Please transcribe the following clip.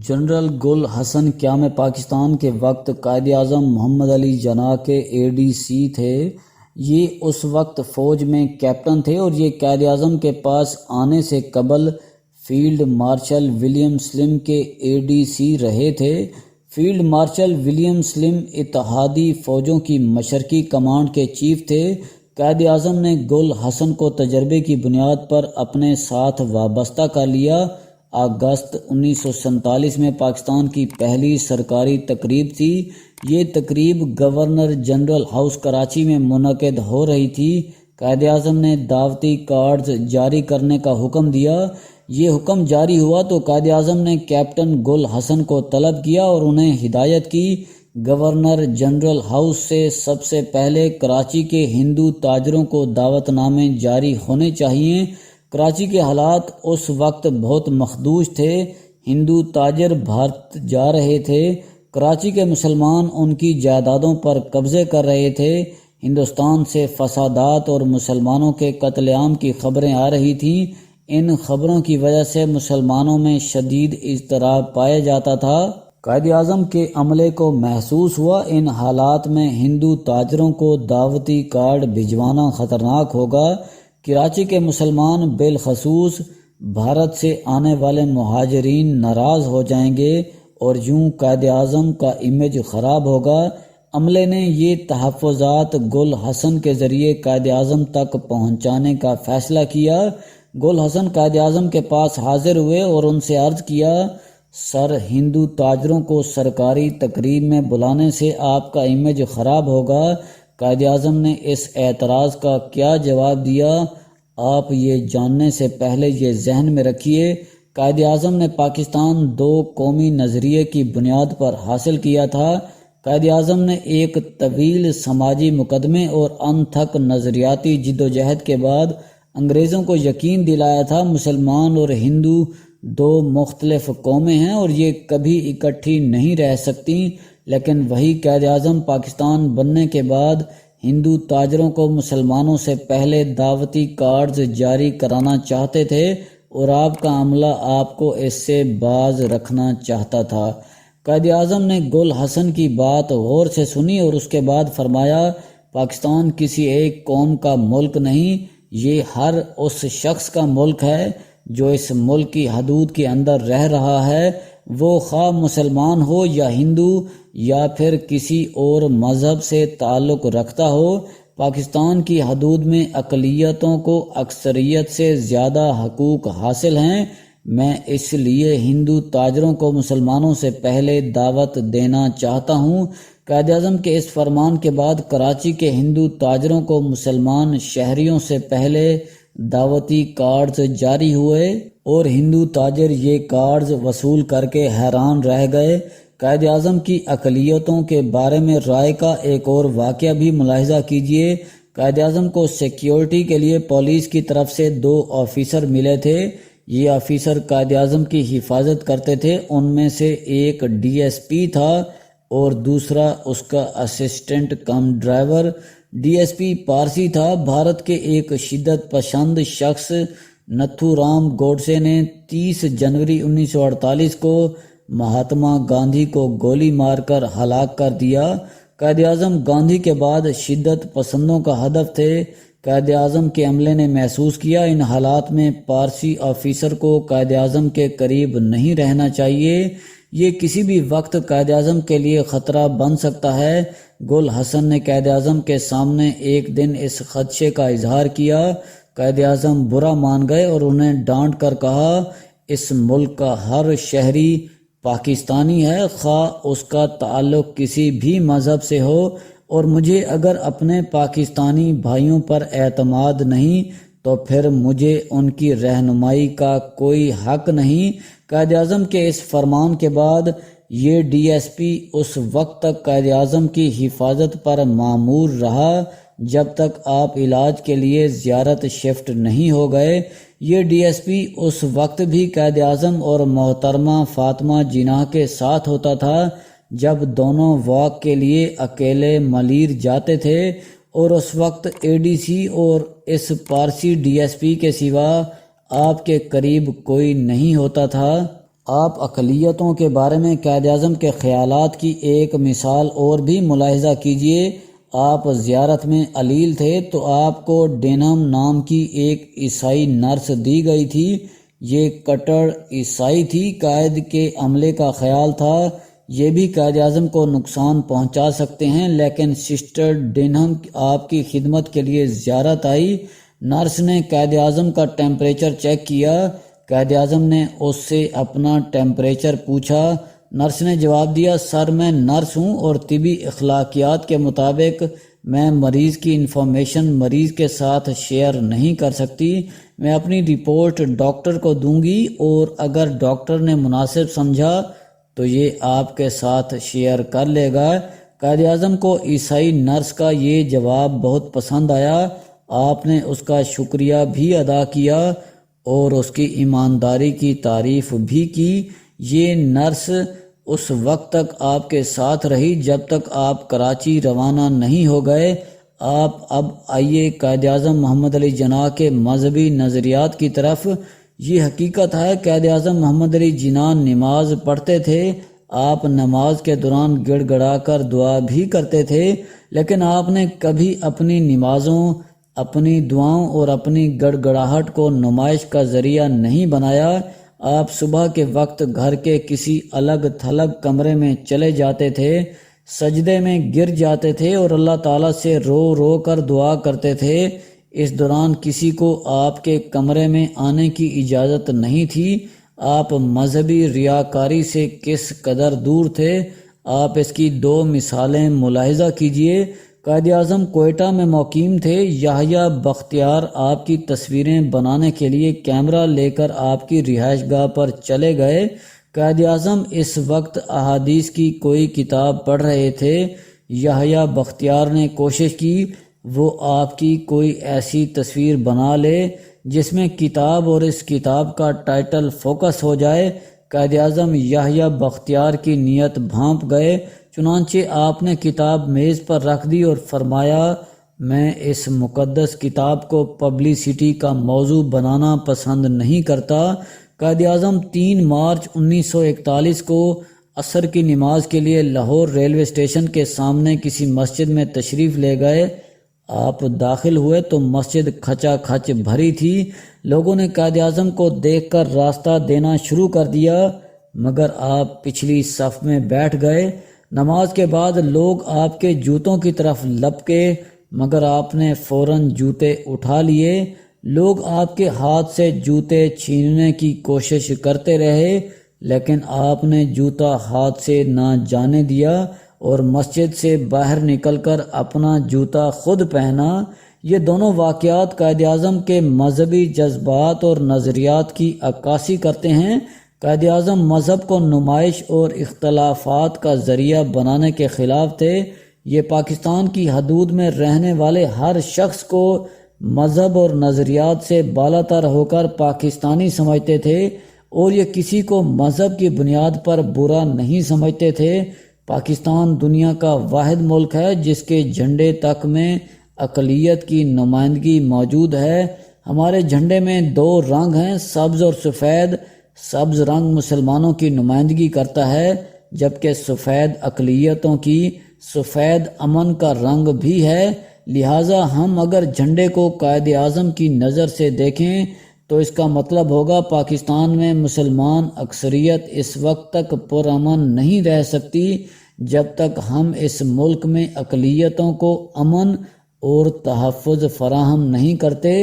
General گل حسن قیام پاکستان کے وقت قائد اعظم محمد علی جناح کے ADC تھے۔ یہ اس وقت فوج میں کیپٹن تھے اور یہ قائد اعظم کے پاس آنے سے قبل فیلڈ مارشل ولیم سلم کے ADC رہے تھے۔ فیلڈ مارشل ولیم سلم اتحادی فوجوں کی مشرقی کمانڈ کے چیف تھے۔ قائد اعظم نے گل حسن کو تجربے کی بنیاد پر اپنے ساتھ وابستہ کر لیا۔ اگست 1947 میں پاکستان کی پہلی سرکاری تقریب تھی۔ یہ تقریب گورنر جنرل ہاؤس کراچی میں منعقد ہو رہی تھی۔ قائد اعظم نے دعوتی کارڈز جاری کرنے کا حکم دیا۔ یہ حکم جاری ہوا تو قائد اعظم نے کیپٹن گل حسن کو طلب کیا اور انہیں ہدایت کی گورنر جنرل ہاؤس سب سے پہلے کراچی کے ہندو تاجروں کو دعوت نامے جاری ہونے چاہیے۔ کراچی کے حالات اس وقت بہت مخدوش تھے۔ ہندو تاجر بھارت جا رہے تھے۔ کراچی کے مسلمان ان کی جائیدادوں پر قبضے کر رہے تھے۔ ہندوستان سے فسادات اور مسلمانوں کے قتل عام کی خبریں آ رہی تھیں۔ ان خبروں کی وجہ سے مسلمانوں میں شدید اضطراب پایا جاتا تھا۔ قائد اعظم کے عملے کو محسوس ہوا ان حالات میں ہندو تاجروں کو دعوتی کارڈ بھجوانا خطرناک ہوگا۔ کراچی کے مسلمان بالخصوص بھارت سے آنے والے مہاجرین ناراض ہو جائیں گے اور یوں قائد اعظم کا امیج خراب ہوگا۔ عملے نے یہ تحفظات گل حسن کے ذریعے قائد اعظم تک پہنچانے کا فیصلہ کیا۔ گل حسن قائد اعظم کے پاس حاضر ہوئے اور ان سے عرض کیا، سر، ہندو تاجروں کو سرکاری تقریب میں بلانے سے آپ کا امیج خراب ہوگا۔ قائد اعظم نے اس اعتراض کا کیا جواب دیا؟ آپ یہ جاننے سے پہلے یہ ذہن میں رکھیے، قائد اعظم نے پاکستان دو قومی نظریے کی بنیاد پر حاصل کیا تھا۔ قائد اعظم نے ایک طویل سماجی مقدمے اور انتھک نظریاتی جدوجہد کے بعد انگریزوں کو یقین دلایا تھا مسلمان اور ہندو دو مختلف قومیں ہیں اور یہ کبھی اکٹھی نہیں رہ سکتی، لیکن وہی قائد اعظم پاکستان بننے کے بعد ہندو تاجروں کو مسلمانوں سے پہلے دعوتی کارڈز جاری کرانا چاہتے تھے اور آپ کا عملہ آپ کو اس سے باز رکھنا چاہتا تھا۔ قائد اعظم نے گل حسن کی بات غور سے سنی اور اس کے بعد فرمایا، پاکستان کسی ایک قوم کا ملک نہیں، یہ ہر اس شخص کا ملک ہے جو اس ملک کی حدود کے اندر رہ رہا ہے، وہ خواہ مسلمان ہو یا ہندو یا پھر کسی اور مذہب سے تعلق رکھتا ہو۔ پاکستان کی حدود میں اقلیتوں کو اکثریت سے زیادہ حقوق حاصل ہیں۔ میں اس لیے ہندو تاجروں کو مسلمانوں سے پہلے دعوت دینا چاہتا ہوں۔ قائد اعظم کے اس فرمان کے بعد کراچی کے ہندو تاجروں کو مسلمان شہریوں سے پہلے دعوتی کارڈز جاری ہوئے اور ہندو تاجر یہ کارڈز وصول کر کے حیران رہ گئے۔ قائد اعظم کی اقلیتوں کے بارے میں رائے کا ایک اور واقعہ بھی ملاحظہ کیجیے۔ قائد اعظم کو سیکیورٹی کے لیے پولیس کی طرف سے 2 آفیسر ملے تھے۔ یہ آفیسر قائد اعظم کی حفاظت کرتے تھے۔ ان میں سے ایک DSP تھا اور دوسرا اس کا اسسٹنٹ کم ڈرائیور۔ DSP پارسی تھا۔ بھارت کے ایک شدت پسند شخص نتھو رام گوڈسے نے 30 جنوری 1948 کو مہاتما گاندھی کو گولی مار کر ہلاک کر دیا۔ قائد اعظم گاندھی کے بعد شدت پسندوں کا ہدف تھے۔ قائد اعظم کے عملے نے محسوس کیا ان حالات میں پارسی آفیسر کو قائد اعظم کے قریب نہیں رہنا چاہیے، یہ کسی بھی وقت قائد اعظم کے لیے خطرہ بن سکتا ہے۔ گل حسن نے قائد اعظم کے سامنے ایک دن اس خدشے کا اظہار کیا۔ قائد اعظم برا مان گئے اور انہیں ڈانٹ کر کہا، اس ملک کا ہر شہری پاکستانی ہے، خواہ اس کا تعلق کسی بھی مذہب سے ہو، اور مجھے اگر اپنے پاکستانی بھائیوں پر اعتماد نہیں تو پھر مجھے ان کی رہنمائی کا کوئی حق نہیں۔ قائد اعظم کے اس فرمان کے بعد یہ DSP اس وقت تک قائد اعظم کی حفاظت پر مامور رہا جب تک آپ علاج کے لیے زیارت شفٹ نہیں ہو گئے۔ یہ DSP اس وقت بھی قائد اعظم اور محترمہ فاطمہ جناح کے ساتھ ہوتا تھا جب دونوں واک کے لیے اکیلے ملیر جاتے تھے، اور اس وقت ADC اور اس پارسی DSP کے سوا آپ کے قریب کوئی نہیں ہوتا تھا۔ آپ اقلیتوں کے بارے میں قائد اعظم کے خیالات کی ایک مثال اور بھی ملاحظہ کیجئے۔ آپ زیارت میں علیل تھے تو آپ کو ڈینہم نام کی ایک عیسائی نرس دی گئی تھی۔ یہ کٹڑ عیسائی تھی۔ قائد کے عملے کا خیال تھا یہ بھی قائد اعظم کو نقصان پہنچا سکتے ہیں، لیکن سسٹر ڈینہم آپ کی خدمت کے لیے زیارت آئی۔ نرس نے قائد اعظم کا ٹیمپریچر چیک کیا۔ قائد اعظم نے اس سے اپنا ٹیمپریچر پوچھا۔ نرس نے جواب دیا، سر میں نرس ہوں اور طبی اخلاقیات کے مطابق میں مریض کی انفارمیشن مریض کے ساتھ شیئر نہیں کر سکتی۔ میں اپنی رپورٹ ڈاکٹر کو دوں گی اور اگر ڈاکٹر نے مناسب سمجھا تو یہ آپ کے ساتھ شیئر کر لے گا۔ قائد اعظم کو عیسائی نرس کا یہ جواب بہت پسند آیا۔ آپ نے اس کا شکریہ بھی ادا کیا اور اس کی ایمانداری کی تعریف بھی کی۔ یہ نرس اس وقت تک آپ کے ساتھ رہی جب تک آپ کراچی روانہ نہیں ہو گئے۔ آپ اب آئیے قائد اعظم محمد علی جناح کے مذہبی نظریات کی طرف۔ یہ حقیقت ہے قائد اعظم محمد علی جناح نماز پڑھتے تھے۔ آپ نماز کے دوران گڑ گڑا کر دعا بھی کرتے تھے، لیکن آپ نے کبھی اپنی نمازوں، اپنی دعاؤں اور اپنی گڑ گڑاہٹ کو نمائش کا ذریعہ نہیں بنایا۔ آپ صبح کے وقت گھر کے کسی الگ تھلگ کمرے میں چلے جاتے تھے، سجدے میں گر جاتے تھے اور اللہ تعالیٰ سے رو رو کر دعا کرتے تھے۔ اس دوران کسی کو آپ کے کمرے میں آنے کی اجازت نہیں تھی۔ آپ مذہبی ریاکاری سے کس قدر دور تھے، آپ اس کی دو مثالیں ملاحظہ کیجئے۔ قائد اعظم کوئٹہ میں مقیم تھے۔ یحییٰ بختیار آپ کی تصویریں بنانے کے لیے کیمرہ لے کر آپ کی رہائش گاہ پر چلے گئے۔ قائد اعظم اس وقت احادیث کی کوئی کتاب پڑھ رہے تھے۔ یحییٰ بختیار نے کوشش کی وہ آپ کی کوئی ایسی تصویر بنا لے جس میں کتاب اور اس کتاب کا ٹائٹل فوکس ہو جائے۔ قائد اعظم یحییٰ بختیار کی نیت بھانپ گئے، چنانچہ آپ نے کتاب میز پر رکھ دی اور فرمایا، میں اس مقدس کتاب کو پبلسٹی کا موضوع بنانا پسند نہیں کرتا۔ قائد اعظم 3 مارچ 1941 کو عصر کی نماز کے لیے لاہور ریلوے اسٹیشن کے سامنے کسی مسجد میں تشریف لے گئے۔ آپ داخل ہوئے تو مسجد کھچا کھچ بھری تھی۔ لوگوں نے قائد اعظم کو دیکھ کر راستہ دینا شروع کر دیا، مگر آپ پچھلی صف میں بیٹھ گئے۔ نماز کے بعد لوگ آپ کے جوتوں کی طرف لپکے، مگر آپ نے فوراً جوتے اٹھا لیے۔ لوگ آپ کے ہاتھ سے جوتے چھیننے کی کوشش کرتے رہے، لیکن آپ نے جوتا ہاتھ سے نہ جانے دیا اور مسجد سے باہر نکل کر اپنا جوتا خود پہنا۔ یہ دونوں واقعات قائد اعظم کے مذہبی جذبات اور نظریات کی عکاسی کرتے ہیں۔ قائد اعظم مذہب کو نمائش اور اختلافات کا ذریعہ بنانے کے خلاف تھے۔ یہ پاکستان کی حدود میں رہنے والے ہر شخص کو مذہب اور نظریات سے بالا تر ہو کر پاکستانی سمجھتے تھے اور یہ کسی کو مذہب کی بنیاد پر برا نہیں سمجھتے تھے۔ پاکستان دنیا کا واحد ملک ہے جس کے جھنڈے تک میں اقلیت کی نمائندگی موجود ہے۔ ہمارے جھنڈے میں 2 رنگ ہیں، سبز اور سفید۔ سبز رنگ مسلمانوں کی نمائندگی کرتا ہے جبکہ سفید اقلیتوں کی۔ سفید امن کا رنگ بھی ہے، لہٰذا ہم اگر جھنڈے کو قائد اعظم کی نظر سے دیکھیں تو اس کا مطلب ہوگا پاکستان میں مسلمان اکثریت اس وقت تک پرامن نہیں رہ سکتی جب تک ہم اس ملک میں اقلیتوں کو امن اور تحفظ فراہم نہیں کرتے۔